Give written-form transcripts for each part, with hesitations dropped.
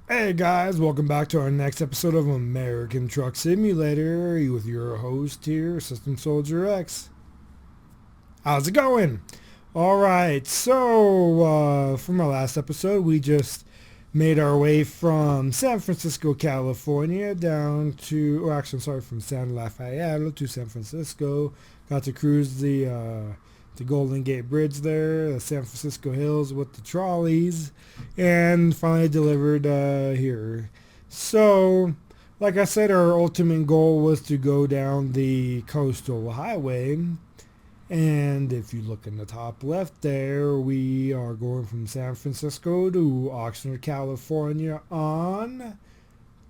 Hey guys, welcome back to our next episode of American Truck Simulator with your host here, SystemSoldier X. How's it going? Alright, so from our last episode, we just made our way from San Francisco, California down to, or actually, I'm sorry, from San Rafael to San Francisco. Got to cruise the Golden Gate Bridge there, the San Francisco Hills with the trolleys, and finally delivered here. So, like I said, our ultimate goal was to go down the coastal highway. And if you look in the top left there, we are going from San Francisco to Oxnard, California on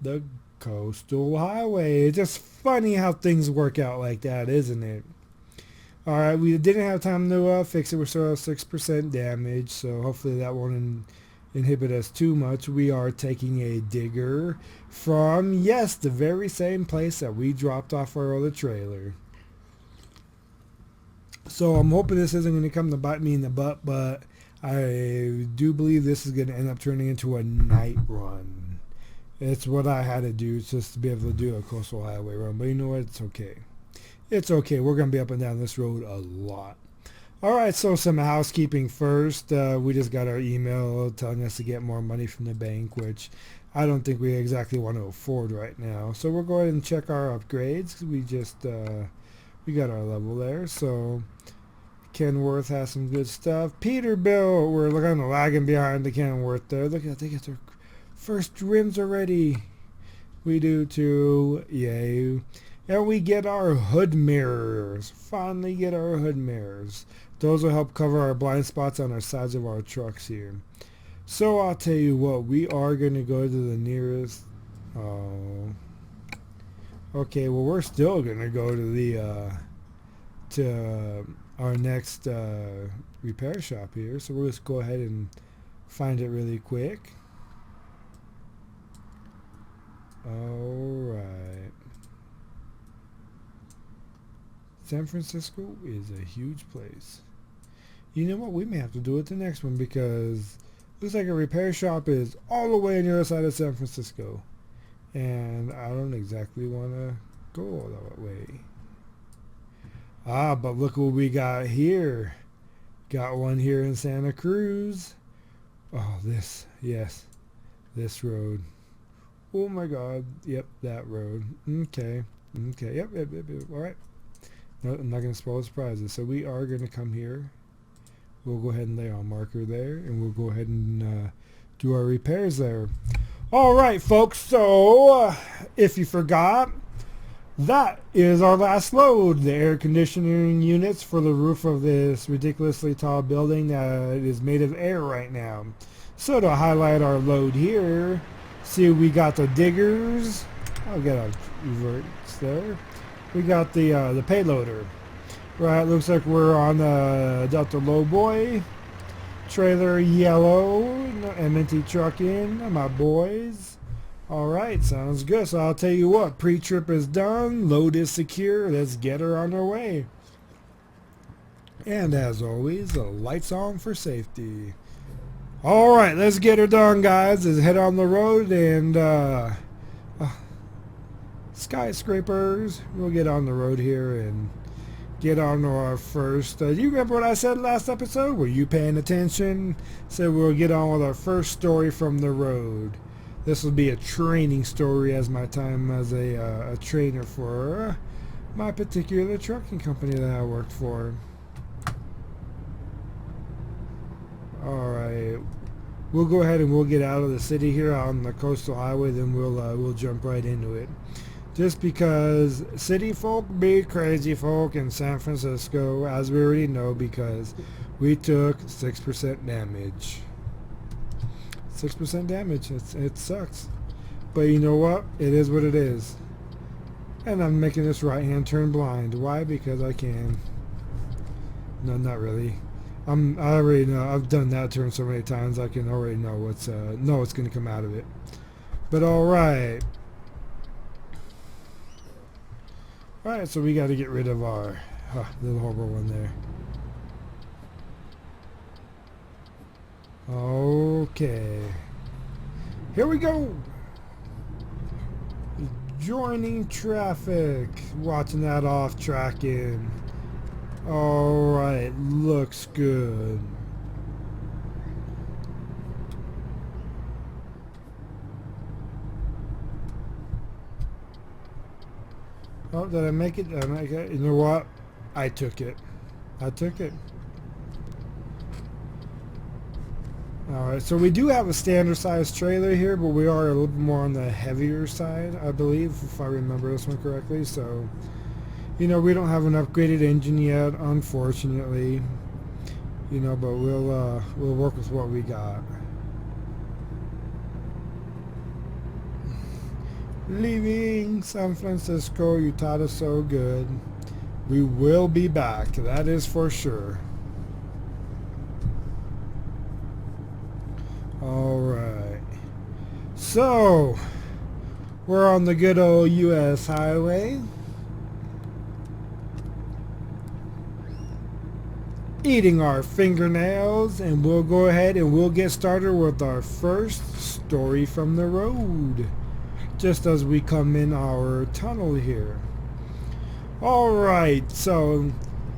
the coastal highway. It's just funny how things work out like that, isn't it? Alright, we didn't have time to fix it. We're still at 6% damage, so hopefully that won't inhibit us too much. We are taking a digger from, yes, the very same place that we dropped off our other trailer. So I'm hoping this isn't going to come to bite me in the butt, but I do believe this is going to end up turning into a night run. It's what I had to do just to be able to do a coastal highway run, but you know what? It's okay. It's okay. We're going to be up and down this road a lot. Alright, so some housekeeping first. We just got our email telling us to get more money from the bank, which I don't think we exactly want to afford right now. So we'll go ahead and check our upgrades. We just, we got our level there. So Kenworth has some good stuff. Peterbilt, we're kind of lagging behind the Kenworth there. Look at, they get their first rims already. We do too. Yay. And we get our hood mirrors. Finally get our hood mirrors. Those will help cover our blind spots on our sides of our trucks here. So I'll tell you what, we are going to go to the nearest... Oh. Okay, well we're still going to go to the... our next repair shop here. So we'll just go ahead and find it really quick. Alright. San Francisco is a huge place. You know what? We may have to do it the next one because looks like a repair shop is all the way on the other side of San Francisco. And I don't exactly want to go all that way. Ah, but look what we got here. Got one here in Santa Cruz. Oh, this. Yes. This road. Oh my God. Yep, that road. Okay. Okay. Yep. All right. No, I'm not going to spoil the surprises. So we are going to come here. We'll go ahead and lay our marker there. And we'll go ahead and do our repairs there. All right, folks. So if you forgot, that is our last load. The air conditioning units for the roof of this ridiculously tall building that is made of air right now. So to highlight our load here, see we got the diggers. I'll get a reverse there. We got the payloader. Right, looks like we're on the Delta Lowboy. Trailer yellow, MNT Trucking, my boys. Alright, sounds good. So I'll tell you what, pre-trip is done, load is secure, let's get her on our way. And as always, the lights on for safety. Alright, let's get her done, guys. Let's head on the road and skyscrapers. We'll get on the road here and get on to our first. Do you remember what I said last episode? Were you paying attention? Said we'll get on with our first story from the road. This will be a training story as my time as a trainer for my particular trucking company that I worked for. Alright. We'll go ahead and we'll get out of the city here on the coastal highway, then we'll jump right into it. Just because city folk be crazy folk in San Francisco, as we already know, because we took 6% damage. 6% damage. It sucks. But you know what? It is what it is. And I'm making this right hand turn blind. Why? Because I can. No, not really. I already know. I've done that turn so many times. I can already know what's going to come out of it. But all right. Alright, so we got to get rid of our little horrible one there. Okay. Here we go. Joining traffic. Watching that off tracking. Alright, looks good. Oh, did I make it? Did I make it? You know what? I took it. I took it. Alright, so we do have a standard size trailer here, but we are a little bit more on the heavier side, I believe, if I remember this one correctly. So, you know, we don't have an upgraded engine yet, unfortunately. You know, but we'll work with what we got. Leaving San Francisco, you taught us so good. We will be back, that is for sure. Alright, so we're on the good old US highway, eating our fingernails, and we'll go ahead and we'll get started with our first story from the road, just as we come in our tunnel here. Alright, so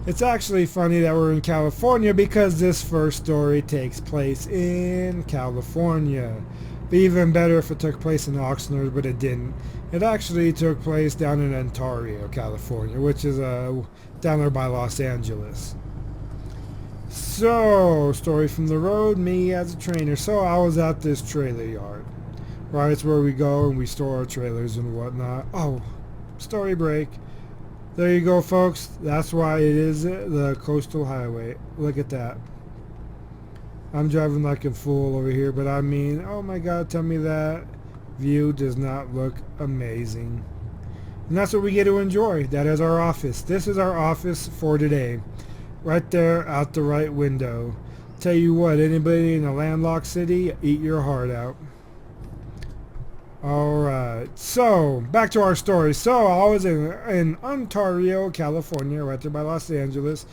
it's actually funny that we're in California because this first story takes place in California. But even better if it took place in Oxnard, but it didn't. It actually took place down in Ontario, California, which is down there by Los Angeles. So, story from the road, me as a trainer. So I was at this trailer yard. Right, it's where we go and we store our trailers and whatnot. Oh, story break. There you go, folks. That's why it is the coastal highway. Look at that. I'm driving like a fool over here, but I mean, oh my God, tell me that view does not look amazing. And that's what we get to enjoy. That is our office. This is our office for today. Right there out the right window. Tell you what, anybody in a landlocked city, eat your heart out. Alright, so back to our story. So I was in Ontario, California, right there by Los Angeles,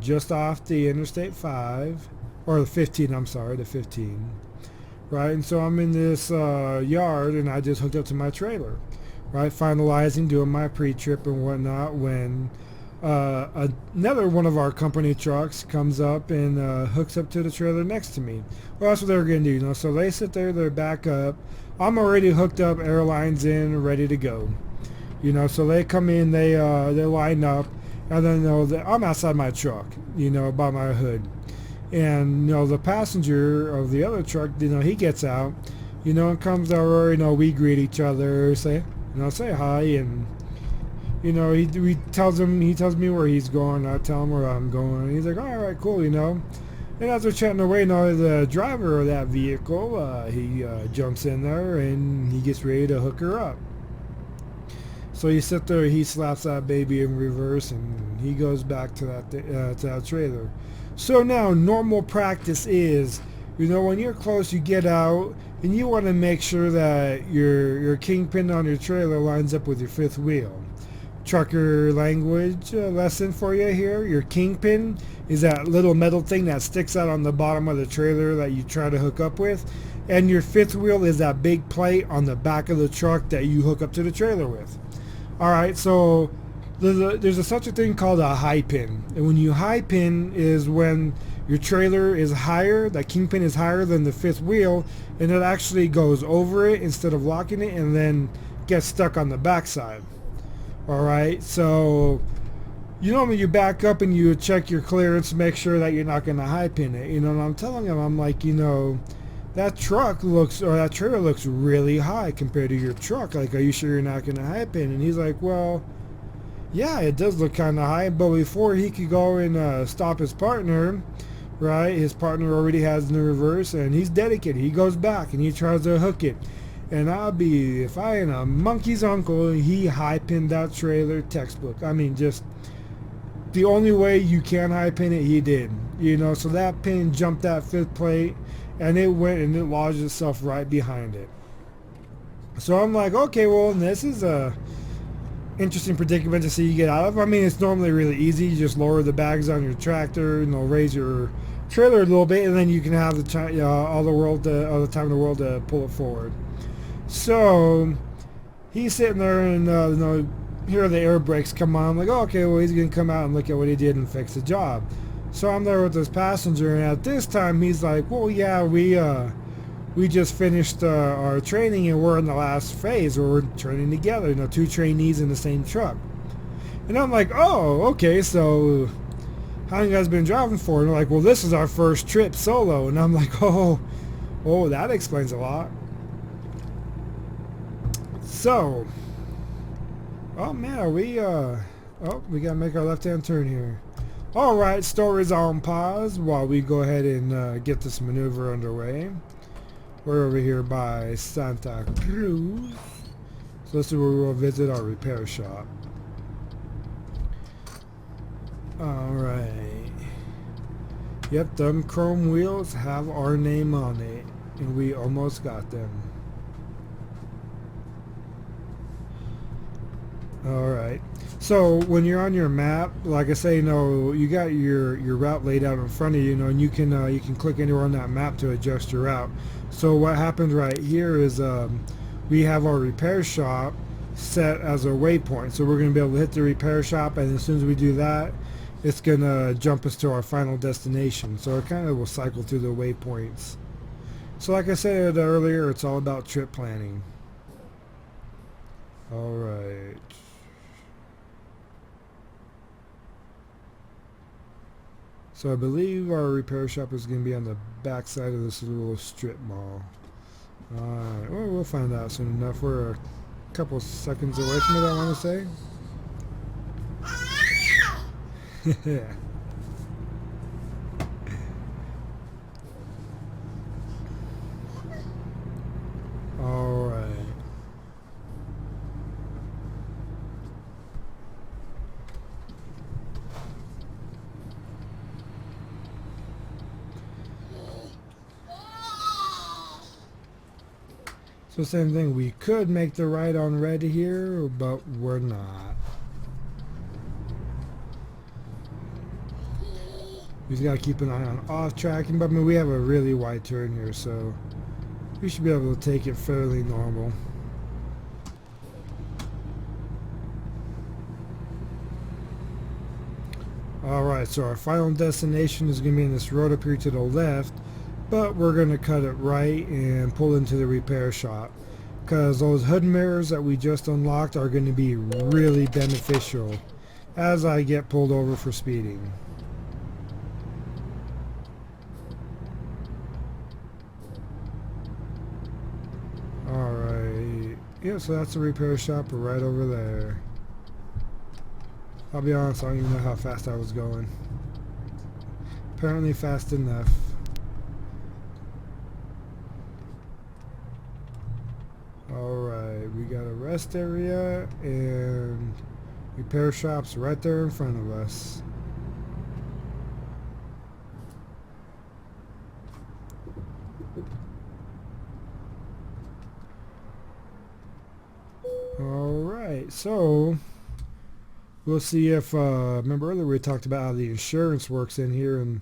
just off the Interstate 5, or the 15, I'm sorry, the 15. Right, and so I'm in this yard, and I just hooked up to my trailer. Right, finalizing, doing my pre-trip and whatnot, when another one of our company trucks comes up and hooks up to the trailer next to me. Well, that's what they're going to do, you know. So they sit there, they're back up. I'm already hooked up, airlines in, ready to go. You know, so they come in, they line up, and then, you know, I'm outside my truck, you know, by my hood. And, you know, the passenger of the other truck, you know, he gets out, you know, and comes over, you know, we greet each other, say hi, and, you know, he tells me where he's going, I tell him where I'm going, and he's like, all right, cool, you know. And as we're chatting away, you know, the driver of that vehicle, he jumps in there and he gets ready to hook her up. So you sit there, he slaps that baby in reverse, and he goes back to that trailer. So now, normal practice is, you know, when you're close, you get out, and you want to make sure that your kingpin on your trailer lines up with your fifth wheel. Trucker language lesson for you here. Your kingpin is that little metal thing that sticks out on the bottom of the trailer that you try to hook up with, and your fifth wheel is that big plate on the back of the truck that you hook up to the trailer with. Alright, so there's such a thing called a high pin, and when you high pin is when your trailer is higher, that kingpin is higher than the fifth wheel, and it actually goes over it instead of locking it and then gets stuck on the backside. Alright, so you know when you back up and you check your clearance to make sure that you're not going to high pin it, you know, and I'm telling him, I'm like, you know, that trailer looks really high compared to your truck. Like, are you sure you're not going to high pin? And he's like, well, yeah, it does look kind of high, but before he could go and stop his partner, right, his partner already has in the reverse, and he's dedicated. He goes back and he tries to hook it. And if I ain't a monkey's uncle, he high pinned that trailer textbook. I mean, just the only way you can high pin it, he did. You know, so that pin jumped that fifth plate, and it went and it lodged itself right behind it. So I'm like, okay, well, this is a interesting predicament to see you get out of. I mean, it's normally really easy. You just lower the bags on your tractor, you know, raise your trailer a little bit, and then you can have all the time in the world to pull it forward. So he's sitting there and here the air brakes come on. I'm like, oh, okay, well, he's gonna come out and look at what he did and fix the job. So I'm there with this passenger, and at this time he's like, well, yeah, we just finished our training and we're in the last phase where we're training together, 2 trainees in the same truck. And I'm like, oh, okay, so how long you guys been driving for? And they're like, well, this is our first trip solo. And I'm like, oh, that explains a lot. So, oh man, are we, we gotta make our left-hand turn here. Alright, story's on pause while we go ahead and get this maneuver underway. We're over here by Santa Cruz. So this is where we'll visit our repair shop. Alright. Yep, them chrome wheels have our name on it. And we almost got them. Alright. So when you're on your map, like I say, you got your route laid out in front of you, and you can click anywhere on that map to adjust your route. So what happened right here is we have our repair shop set as a waypoint. So we're going to be able to hit the repair shop, and as soon as we do that, it's going to jump us to our final destination. So it kind of will cycle through the waypoints. So like I said earlier, it's all about trip planning. Alright. So I believe our repair shop is going to be on the back side of this little strip mall. Alright, well, we'll find out soon enough. We're a couple seconds away from it, I want to say. Yeah. Alright. So same thing, we could make the right on red here, but we're not. We just gotta keep an eye on off tracking, but I mean, we have a really wide turn here, so we should be able to take it fairly normal. Alright, so our final destination is gonna be in this road up here to the left, but we're going to cut it right and pull into the repair shop, because those hood mirrors that we just unlocked are going to be really beneficial as I get pulled over for speeding. Alright, yeah, so that's the repair shop right over there. I'll be honest, I don't even know how fast I was going. Apparently fast enough. Alright, we got a rest area and repair shops right there in front of us. Alright, so we'll see if, remember earlier we talked about how the insurance works in here, and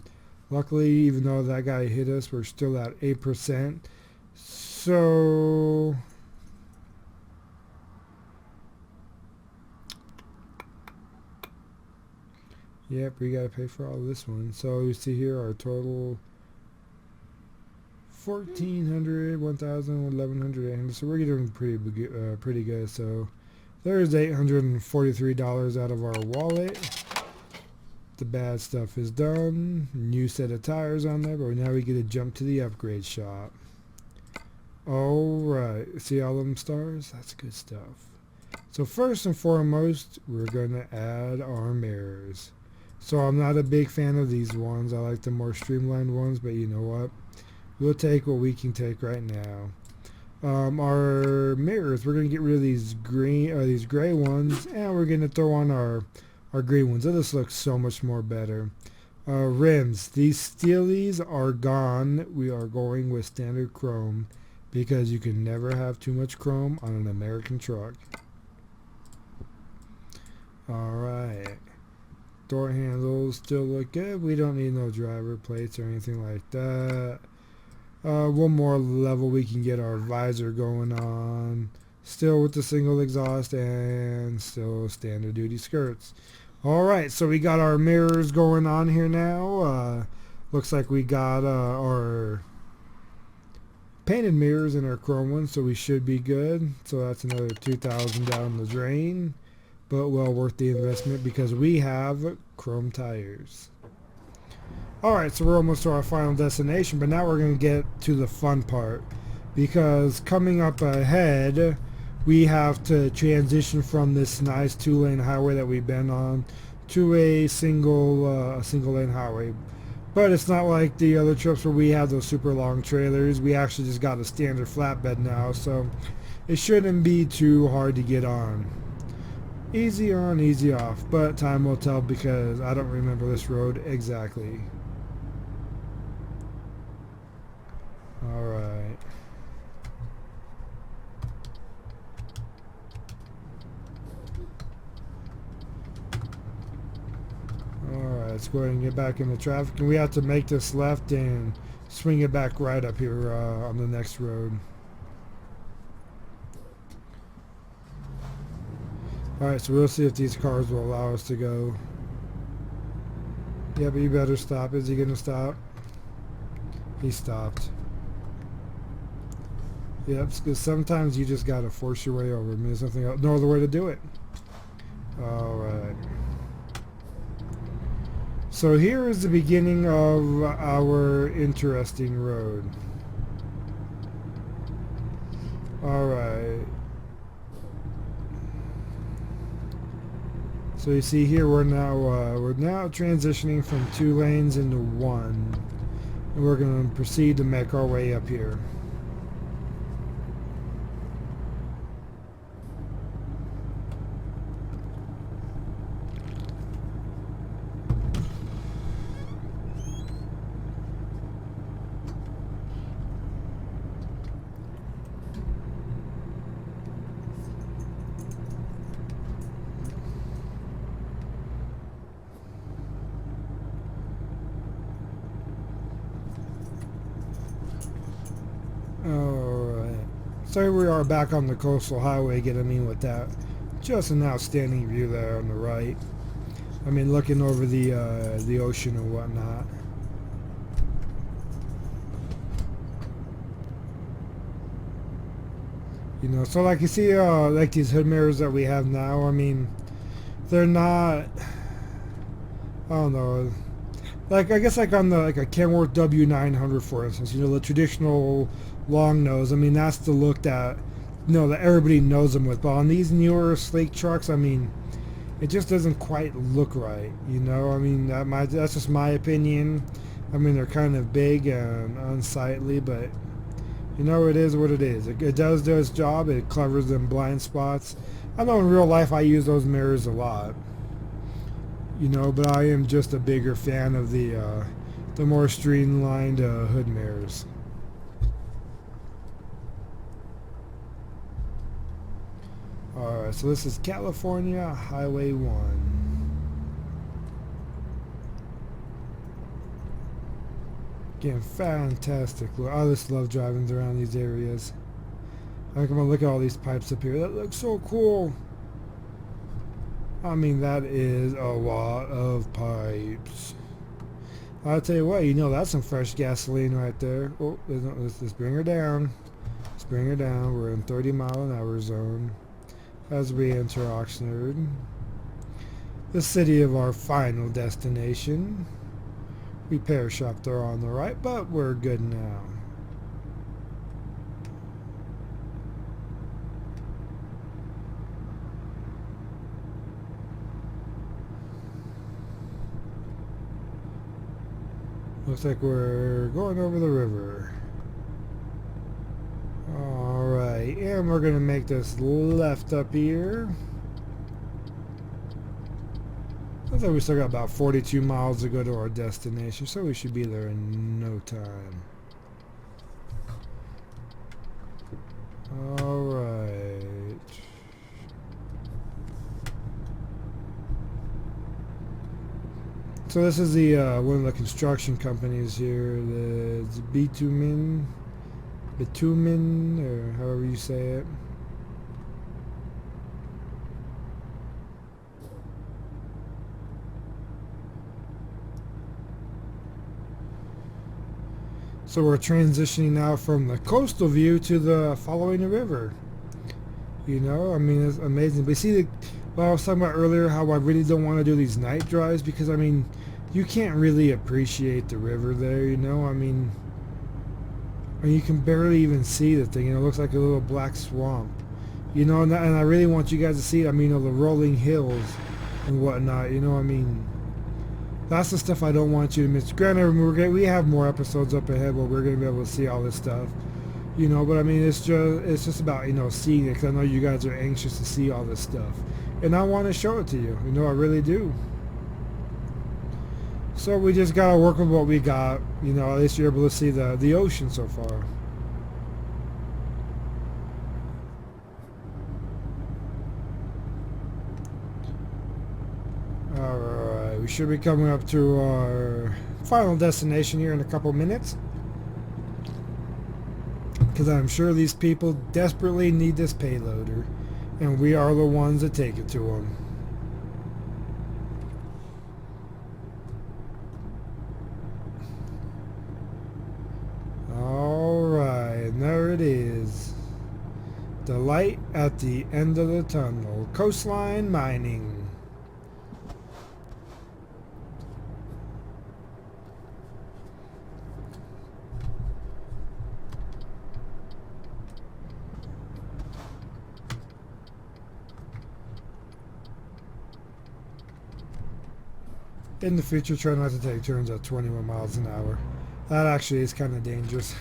luckily, even though that guy hit us, we're still at 8%. So yep, we gotta pay for all this one. So you see here our total 1,400, 1,000, 1,100, 800. So we're getting pretty good. So there's $843 out of our wallet. The bad stuff is done. New set of tires on there, but now we get to jump to the upgrade shop. Alright, see all them stars? That's good stuff. So first and foremost, we're gonna add our mirrors. So I'm not a big fan of these ones. I like the more streamlined ones, but you know what? We'll take what we can take right now. Our mirrors, we're gonna get rid of these gray ones, and we're gonna throw on our green ones. This looks so much more better. Rims, these steelies are gone. We are going with standard chrome, because you can never have too much chrome on an American truck. Alright. Door handles still look good. We don't need no driver plates or anything like that. One more level we can get our visor going on. Still with the single exhaust and still standard duty skirts. Alright, so we got our mirrors going on here now. Looks like we got our painted mirrors in our chrome ones, so we should be good. So that's another 2,000 down the drain, but well worth the investment because we have chrome tires. Alright, so we're almost to our final destination, but now we're going to get to the fun part, because coming up ahead we have to transition from this nice 2-lane highway that we've been on to a single lane highway. But it's not like the other trips where we have those super long trailers. We actually just got a standard flatbed now, so it shouldn't be too hard to get on. Easy on, easy off, but time will tell because I don't remember this road exactly. Alright. Alright, let's go ahead and get back into traffic. And we have to make this left and swing it back right up here on the next road. Alright, so we'll see if these cars will allow us to go. Yeah, but you better stop. Is he going to stop? He stopped. Yep, because sometimes you just got to force your way over. I mean, there's nothing else, no other way to do it. Alright. So here is the beginning of our interesting road. Alright. So you see here we're now transitioning from 2 lanes into 1. And we're going to proceed to make our way up here. Alright, so here we are back on the coastal highway. Get I mean with that, just an outstanding view there on the right. I mean, looking over the ocean and whatnot. You know, so like you see, like these hood mirrors that we have now. I mean, they're not. I don't know. Like I guess like on the a Kenworth W900 for instance, you know, the traditional long nose. I mean, that's the look that that everybody knows them with. But on these newer sleek trucks, I mean, it just doesn't quite look right. You know, I mean that's just my opinion. I mean, they're kind of big and unsightly, but you know, it is what it is. It does do its job. It covers them blind spots. I know in real life I use those mirrors a lot. You know, but I am just a bigger fan of the more streamlined hood mirrors. Alright, so this is California Highway 1. Again, fantastic. I just love driving around these areas. Like, I'm gonna look at all these pipes up here. That looks so cool. I mean, that is a lot of pipes. I'll tell you what, you know, that's some fresh gasoline right there. Oh, let's bring her down. Let's bring her down. We're in 30-mile-an-hour zone as we enter Oxnard, the city of our final destination. Repair shop there on the right, but we're good now. Looks like we're going over the river. Alright, and we're going to make this left up here. Looks like we still got about 42 miles to go to our destination, so we should be there in no time. Alright. So this is the one of the construction companies here. The bitumen, or however you say it. So we're transitioning now from the coastal view to the following the river. You know, I mean, it's amazing. But see, what I was talking about earlier, how I really don't want to do these night drives because, I mean, you can't really appreciate the river there, you know? I mean, you can barely even see the thing. You know, it looks like a little black swamp. You know, and I really want you guys to see it. I mean, you know, the rolling hills and whatnot, you know, I mean, that's the stuff I don't want you to miss. Granted, we have more episodes up ahead where we're going to be able to see all this stuff. You know, but I mean, it's just about, you know, seeing it, because I know you guys are anxious to see all this stuff. And I want to show it to you. You know, I really do. So we just got to work with what we got. You know, at least you're able to see the ocean so far. Alright, we should be coming up to our final destination here in a couple minutes. Because I'm sure these people desperately need this payloader, and we are the ones that take it to them. Alright, and there it is. The light at the end of the tunnel. Coastline mining. In the future, try not to take turns at 21 miles an hour. That actually is kind of dangerous.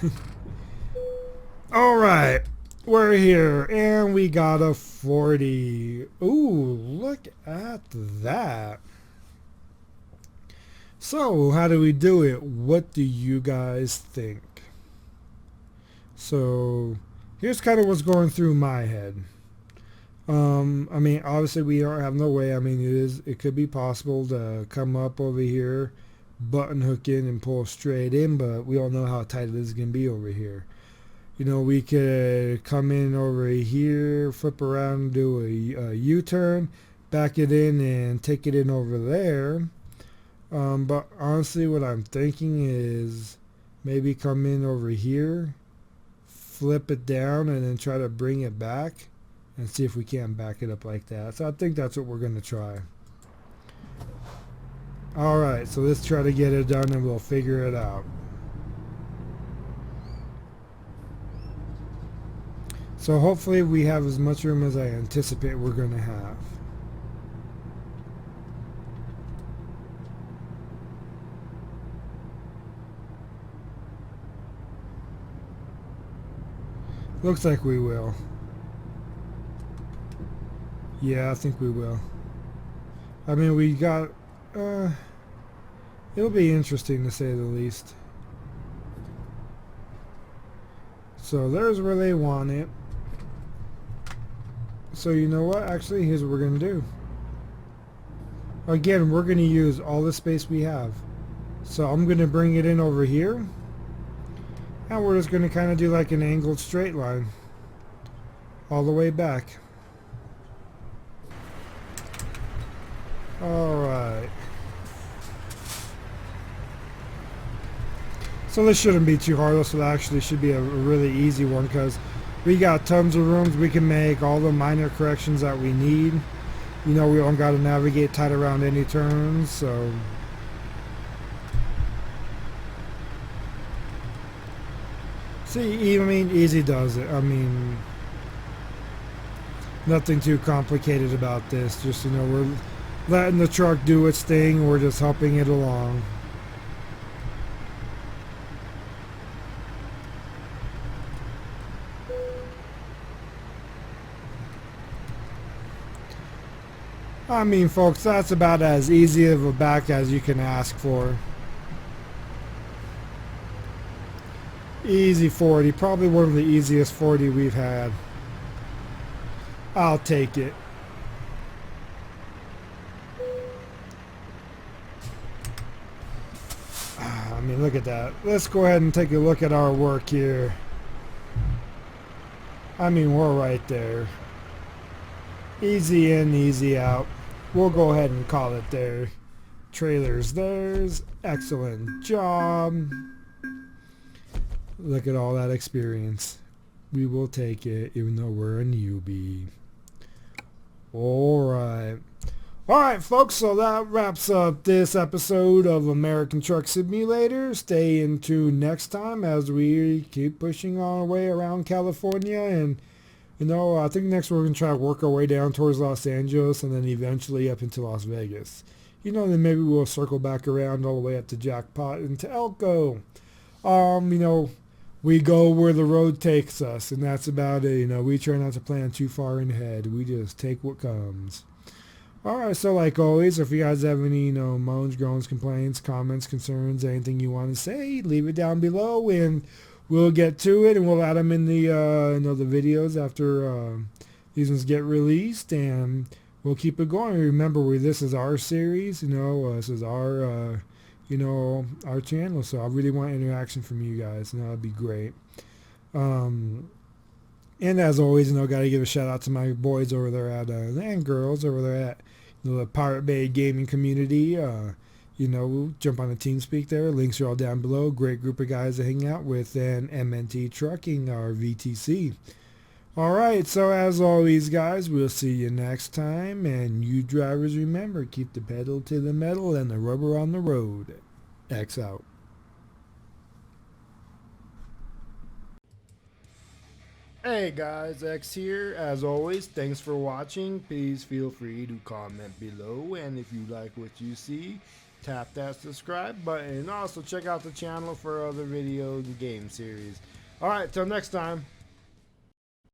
Alright, we're here, and we got a 40. Ooh, look at that. So, how do we do it? What do you guys think? So, here's kind of what's going through my head. I mean, obviously we don't have no way. I mean, it could be possible to come up over here, button hook in and pull straight in, but we all know how tight it is going to be over here. You know, we could come in over here, flip around, do a U-turn, back it in and take it in over there. But honestly, what I'm thinking is maybe come in over here, flip it down, and then try to bring it back. And see if we can back it up like that. So I think that's what we're going to try. Alright, so let's try to get it done and we'll figure it out. So hopefully we have as much room as I anticipate we're going to have. Looks like we will. Yeah, I think we will. I mean, we got, it'll be interesting to say the least. So there's where they want it. So you know what? Actually, here's what we're going to do. Again, we're going to use all the space we have. So I'm going to bring it in over here. And we're just going to kind of do like an angled straight line. All the way back. Alright. So this shouldn't be too hard. This actually should be a really easy one because we got tons of rooms. We can make all the minor corrections that we need. You know, we don't got to navigate tight around any turns, so... See, I mean, easy does it. I mean, nothing too complicated about this. Just, you know, we're letting the truck do its thing. We're just helping it along. I mean, folks, that's about as easy of a back as you can ask for. Easy 40. Probably one of the easiest 40 we've had. I'll take it. I mean, look at that. Let's go ahead and take a look at our work here. I mean, we're right there. Easy in, easy out. We'll go ahead and call it there. Trailers theirs. Excellent job. Look at all that experience. We will take it even though we're a newbie. Alright. Alright folks, so that wraps up this episode of American Truck Simulator. Stay in tune next time as we keep pushing our way around California, and you know, I think next we're going to try to work our way down towards Los Angeles and then eventually up into Las Vegas. You know, then maybe we'll circle back around all the way up to Jackpot and to Elko. You know, we go where the road takes us, and that's about it. You know, we try not to plan too far ahead. We just take what comes. Alright, so like always, if you guys have any, you know, moans, groans, complaints, comments, concerns, anything you want to say, leave it down below and we'll get to it and we'll add them in the, you know, the videos after these ones get released, and we'll keep it going. Remember, this is our series, you know, this is our, you know, our channel, so I really want interaction from you guys, and that'd be great. And as always, you know, got to give a shout out to my boys over there at, and girls over there at, you know, the Pirate Bay gaming community. You know, we'll jump on the TeamSpeak there. Links are all down below. Great group of guys to hang out with. And MNT Trucking, our VTC. Alright, so as always, guys, we'll see you next time. And you drivers, remember, keep the pedal to the metal and the rubber on the road. X out. Hey guys, X here. As always, thanks for watching. Please feel free to comment below, and if you like what you see, tap that subscribe button. Also check out the channel for other videos and game series. Alright, till next time.